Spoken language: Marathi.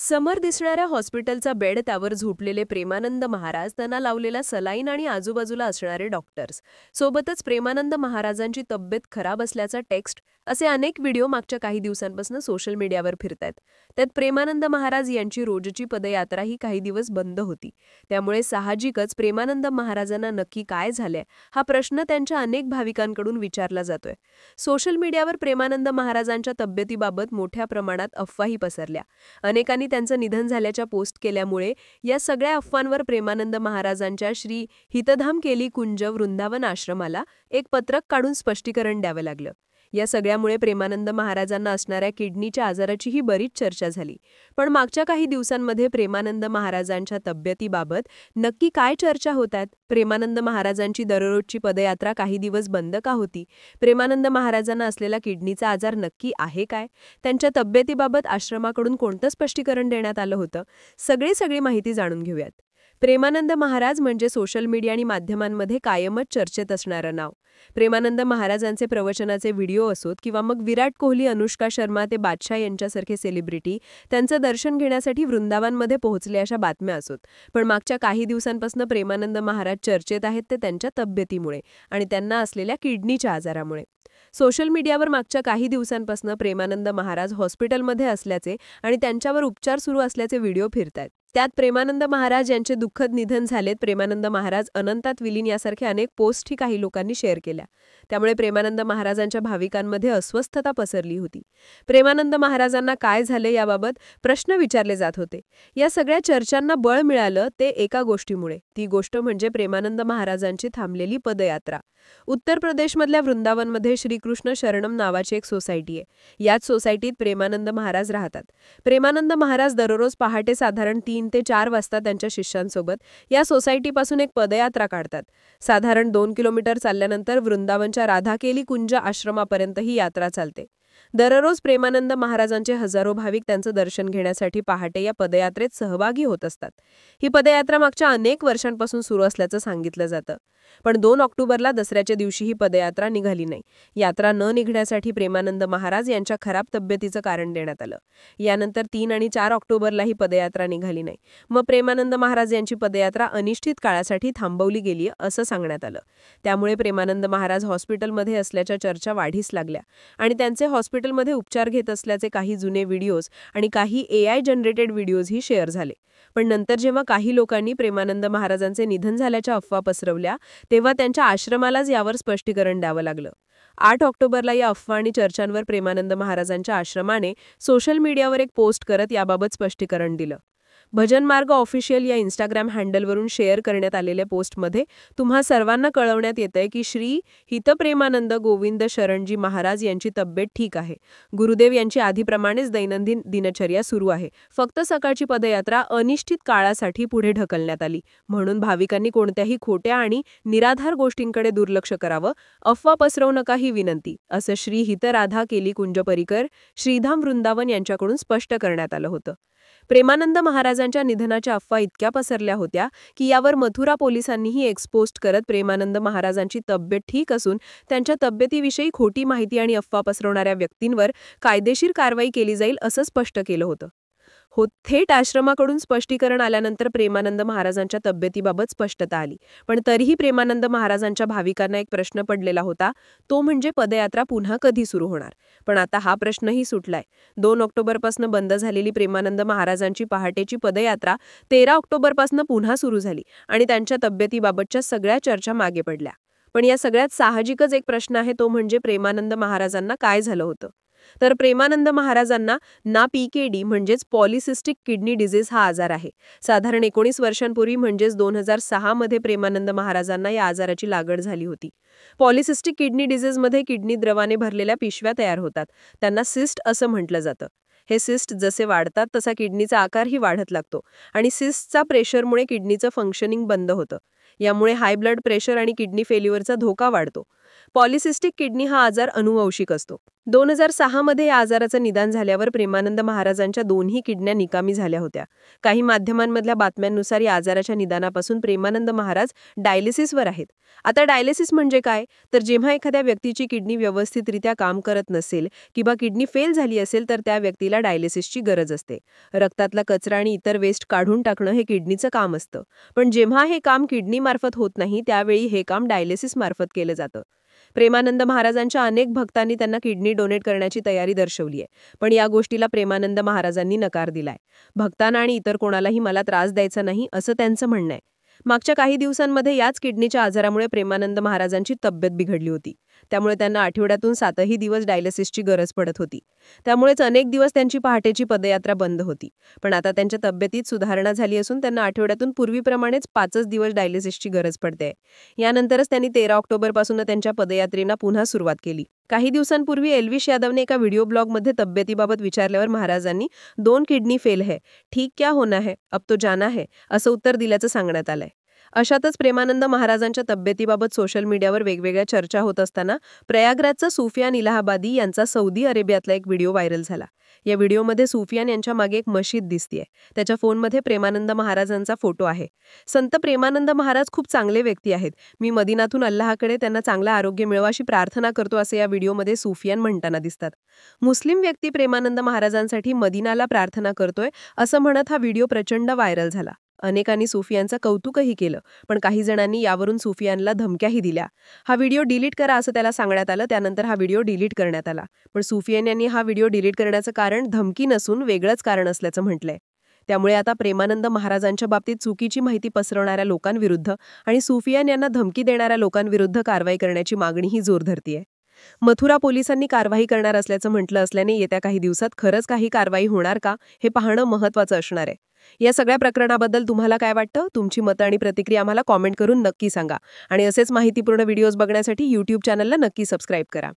समोर दिसणाऱ्या हॉस्पिटलचा बेड, त्यावर झोपलेले प्रेमानंद महाराज, त्यांना लावलेला सलाईन आणि आजूबाजूला असणारे डॉक्टर्स, सोबतच प्रेमानंद महाराजांची तब्येत खराब असल्याचा टेक्स्ट, असे अनेक व्हिडिओ मागच्या काही दिवसांपासून सोशल मीडियावर फिरतायत. त्यात प्रेमानंद महाराज यांची रोजची पदयात्रा ही काही दिवस बंद होती. त्यामुळे साहजिकच प्रेमानंद महाराजांना नक्की काय झालंय, हा प्रश्न त्यांच्या अनेक भाविकांकडून विचारला जातोय. सोशल मीडियावर प्रेमानंद महाराजांच्या तब्येतीबाबत मोठ्या प्रमाणात अफवाही पसरल्या. अनेकांनी त्यांचं निधन झाल्याच्या पोस्ट केल्यामुळे या सगळ्या अफवांवर प्रेमानंद महाराजांच्या श्री हितधाम केली कुंज वृंदावन आश्रमाला एक पत्रक काढून स्पष्टीकरण द्यावं लागलं. या सगळ्यामुळे प्रेमानंद महाराजांना असणाऱ्या किडनीच्या आजाराचीही बरीच चर्चा झाली. पण मागच्या काही दिवसांमध्ये प्रेमानंद महाराजांच्या तब्येतीबाबत नक्की काय चर्चा होतात? प्रेमानंद महाराजांची दररोजची पदयात्रा काही दिवस बंद का होती? प्रेमानंद महाराजांना असलेला किडनीचा आजार नक्की आहे काय? त्यांच्या तब्येतीबाबत आश्रमाकडून कोणतं स्पष्टीकरण देण्यात आलं होतं? सगळी माहिती जाणून घेऊयात. प्रेमानंद महाराज म्हणजे सोशल मीडिया आणि माध्यमांमध्ये कायमच चर्चेत असणारं नाव. प्रेमानंद महाराजांचे प्रवचनाचे व्हिडिओ असोत किंवा मग विराट कोहली, अनुष्का शर्मा ते बादशाह यांच्यासारखे सेलिब्रिटी त्यांचं दर्शन घेण्यासाठी वृंदावनमध्ये पोहोचले, अशा बातम्या असोत. पण मागच्या काही दिवसांपासून प्रेमानंद महाराज चर्चेत आहेत ते त्यांच्या तब्येतीमुळे आणि त्यांना असलेल्या किडनीच्या आजारामुळे. सोशल मीडियावर मागच्या काही दिवसांपासून प्रेमानंद महाराज हॉस्पिटलमध्ये असल्याचे आणि त्यांच्यावर उपचार सुरू असल्याचे व्हिडिओ फिरतायत. त्यात प्रेमानंद महाराज यांचे दुःखद निधन झालेत, प्रेमानंद महाराज अनंतात विलीन यासारखे अनेक पोस्टही काही लोकांनी शेअर केल्या. त्यामुळे प्रेमानंद महाराजांच्या भाविकांमध्ये अस्वस्थता पसरली होती. प्रेमानंद महाराजांना काय झाले याबाबत प्रश्न विचारले जात होते. या सगळ्या चर्चांना बळ मिळालं ते एका गोष्टीमुळे. ती गोष्ट म्हणजे प्रेमानंद महाराजांची थांबलेली पदयात्रा. उत्तर प्रदेशमधल्या वृंदावनमध्ये श्रीकृष्ण शरणम नावाची एक सोसायटी आहे. याच सोसायटीत प्रेमानंद महाराज राहतात. प्रेमानंद महाराज दररोज पहाटे साधारण 3 ते 4 वाजता त्यांच्या शिष्यांसोबत या सोसायटीपासून एक पदयात्रा काढतात. साधारण 2 किलोमीटर चालल्यानंतर वृंदावनच्या राधाकेली कुंज आश्रमापर्यंत ही यात्रा चालते. दररोज प्रेमानंद महाराजांचे हजारो भाविक त्यांचं दर्शन घेण्यासाठी पहाटे या पदयात्रेत सहभागी होत असतात. ही पदयात्रा मागच्या अनेक वर्षांपासून सुरू असल्याचं सांगितलं जातं. पण 2 ऑक्टोबरला दसऱ्याच्या दिवशी ही पदयात्रा निघाली नाही. यात्रा न निघण्यासाठी प्रेमानंद महाराज यांच्या खराब तब्येतीचं कारण देण्यात आलं. यानंतर 3 आणि 4 ऑक्टोबरला ही पदयात्रा निघाली नाही. मग प्रेमानंद महाराज यांची पदयात्रा अनिश्चित काळासाठी थांबवली गेली असं सांगण्यात आलं. त्यामुळे प्रेमानंद महाराज हॉस्पिटलमध्ये असल्याच्या चर्चा वाढीस लागल्या आणि त्यांचे हॉस्पिटलमध्ये उपचार घेत असल्याचे काही जुने व्हिडिओज आणि काही AI जनरेटेड व्हिडिओजही शेअर झाले. पण नंतर जेव्हा काही लोकांनी प्रेमानंद महाराजांचे निधन झाल्याच्या अफवा पसरवल्या, तेव्हा त्यांच्या आश्रमालाच यावर स्पष्टीकरण द्यावं लागलं. 8 ऑक्टोबरला या अफवा आणि चर्चांवर प्रेमानंद महाराजांच्या आश्रमाने सोशल मीडियावर एक पोस्ट करत याबाबत स्पष्टीकरण दिलं. भजन मार्ग ऑफिशियल या इंस्टाग्राम हँडलवरून शेअर करण्यात आलेल्या पोस्टमध्ये तुम्हा सर्वांना कळवण्यात येतंय की श्री हितप्रेमानंद गोविंद शरणजी महाराज यांची तब्येत ठीक आहे. गुरुदेव यांची आधीप्रमाणेच दैनंदिन दिनचर्या सुरू आहे. फक्त सकाळची पदयात्रा अनिश्चित काळासाठी पुढे ढकलण्यात आली. म्हणून भाविकांनी कोणत्याही खोट्या आणि निराधार गोष्टींकडे दुर्लक्ष करावं, अफवा पसरवू नका ही विनंती, असं श्री हितराधा केली कुंज परिकर, श्रीधाम वृंदावन यांच्याकडून स्पष्ट करण्यात आलं होतं. प्रेमानंद महाराजांच्या निधनाच्या अफवा इतक्या पसरल्या होत्या की यावर मथुरा पोलिसांनीही एक्सपोस्ट करत प्रेमानंद महाराजांची तब्येत ठीक असून त्यांच्या तब्येतीविषयी खोटी माहिती आणि अफवा पसरवणाऱ्या व्यक्तींवर कायदेशीर कारवाई केली जाईल असं स्पष्ट केलं होतं. थेट आश्रमाकडून स्पष्टीकरण आल्यानंतर प्रेमानंद महाराजांच्या तब्येतीबाबत स्पष्टता आली. पण तरीही प्रेमानंद महाराजांच्या भाविकांना एक प्रश्न पडलेला होता, तो म्हणजे पदयात्रा पुन्हा कधी सुरू होणार. पण आता हा प्रश्नही सुटलाय. 2 ऑक्टोबरपासून बंद झालेली प्रेमानंद महाराजांची पहाटेची पदयात्रा 13 ऑक्टोबरपासून पुन्हा सुरू झाली आणि त्यांच्या तब्येतीबाबतच्या सगळ्या चर्चा मागे पडल्या. पण या सगळ्यात साहजिकच एक प्रश्न आहे, तो म्हणजे प्रेमानंद महाराजांना काय झालं होतं. तर प्रेमानंद महाराजांना ना PKD म्हणजेच पॉलिसिस्टिक किडनी डिजीज हा आजार आहे. साधारण 19 वर्षांपूर्वी म्हणजेच 2006 मध्ये प्रेमानंद महाराजांना या आजाराची लागण झाली होती. पॉलिसिस्टिक किडनी डिजीजमध्ये किडनी द्रवाने भरलेल्या पिशव्या तयार होतात. त्यांना सिस्ट असं म्हटलं जातं. हे सिस्ट जसे वाढतात तसा किडनीचा आकारही वाढत लागतो आणि सिस्टचा प्रेशरमुळे किडनीचं फंक्शनिंग बंद होतं. यामुळे हाय ब्लड प्रेशर आणि किडनी फेल्युअरचा धोका वाढतो. पॉलिसिस्टिक किडनी हा आजार अनुवंशिक असतो. 2006 मध्ये या आजाराचं निदान झाल्यावर प्रेमानंद महाराजांच्या दोन्ही किडन्या निकामी झाल्या होत्या. काही माध्यमांमधल्या बातम्यांनुसार या आजाराच्या निदानापासून प्रेमानंद महाराज डायलिसिसवर आहेत. आता डायलिसिस म्हणजे काय? तर जेव्हा एखाद्या व्यक्तीची किडनी व्यवस्थितरित्या काम करत नसेल किंवा किडनी फेल झाली असेल तर त्या व्यक्तीला डायलिसिसची गरज असते. रक्तातला कचरा आणि इतर वेस्ट काढून टाकणं हे किडनीचं काम असतं. पण जेव्हा हे काम किडनीमार्फत होत नाही त्यावेळी हे काम डायलिसिस मार्फत केलं जातं. प्रेमानंद महाराजांच्या अनेक भक्तांनी त्यांना किडनी डोनेट करण्याची तयारी दर्शवली आहे. पण या गोष्टीला प्रेमानंद महाराजांनी नकार दिलाय. भक्तांना आणि इतर कोणालाही मला त्रास द्यायचा नाही असं त्यांचं म्हणणं आहे. मागच्या काही दिवसांमध्ये याच किडनीच्या आजारामुळे प्रेमानंद महाराजांची तब्येत बिघडली होती. त्यामुळे त्यांना आठवड्यातून 7ही दिवस डायलिसिसची गरज पडत होती. त्यामुळेच अनेक दिवस त्यांची पहाटेची पदयात्रा बंद होती. पण आता त्यांच्या तब्येतीत सुधारणा झाली असून त्यांना आठवड्यातून पूर्वीप्रमाणेच 5च दिवस डायलिसिसची गरज पडते. यानंतरच त्यांनी 13 ऑक्टोबरपासून त्यांच्या पदयात्रेला पुन्हा सुरुवात केली. काही दिवसांपूर्वी एल्विश यादवने एका व्हिडिओ ब्लॉगमध्ये तब्येतीबाबत विचारल्यावर महाराजांनी 2 किडनी फेल है, ठीक क्या होना है, अब तो जाना है असं उत्तर दिल्याचं सांगण्यात आलंय. अशातच प्रेमानंद महाराजांच्या तब्येतीबाबत सोशल मीडियावर वेगवेगळ्या चर्चा होत असताना प्रयागराजचा सुफियान इलाहाबादी यांचा सौदी अरेबियातला एक व्हिडिओ व्हायरल झाला. या व्हिडिओमध्ये सुफियान यांच्या मागे एक मशीद दिसतीये. त्याच्या फोनमध्ये प्रेमानंद महाराजांचा फोटो आहे. संत प्रेमानंद महाराज खूप चांगले व्यक्ती आहेत. मी मदिनातून अल्लाहकडे त्यांना चांगलं आरोग्य मिळो अशी प्रार्थना करतो असे या व्हिडिओमध्ये सुफियान म्हणताना दिसतात. मुस्लिम व्यक्ती प्रेमानंद महाराजांसाठी मदिनाला प्रार्थना करतोय असं म्हणत हा व्हिडिओ प्रचंड व्हायरल झाला. अनेकांनी सुफियानचं कौतुकही केलं, पण काही जणांनी यावरून सुफियानला धमक्याही दिल्या. हा व्हिडिओ डिलीट करा असं त्याला सांगण्यात आलं. त्यानंतर हा व्हिडिओ डिलीट करण्यात आला. पण सुफियान यांनी हा व्हिडिओ डिलीट करण्याचं कारण धमकी नसून वेगळंच कारण असल्याचं म्हटलंय. त्यामुळे आता प्रेमानंद महाराजांच्या बाबतीत चुकीची माहिती पसरवणाऱ्या लोकांविरुद्ध आणि सुफियान यांना धमकी देणाऱ्या लोकांविरुद्ध कारवाई करण्याची मागणीही जोर धरतीये. मथुरा पोलिसांनी कारवाई करणार असल्याचं म्हटलं असल्याने येत्या काही दिवसात खरंच काही कारवाई होणार का हे पाहणं महत्त्वाचं असणार आहे. या सगळ्या प्रकरणाबद्दल तुम्हाला काय वाटतं? तुमची मतं आणि प्रतिक्रिया आम्हाला कॉमेंट करून नक्की सांगा. आणि असेच माहितीपूर्ण व्हिडिओज बघण्यासाठी YouTube चॅनलला नक्की सबस्क्राईब करा.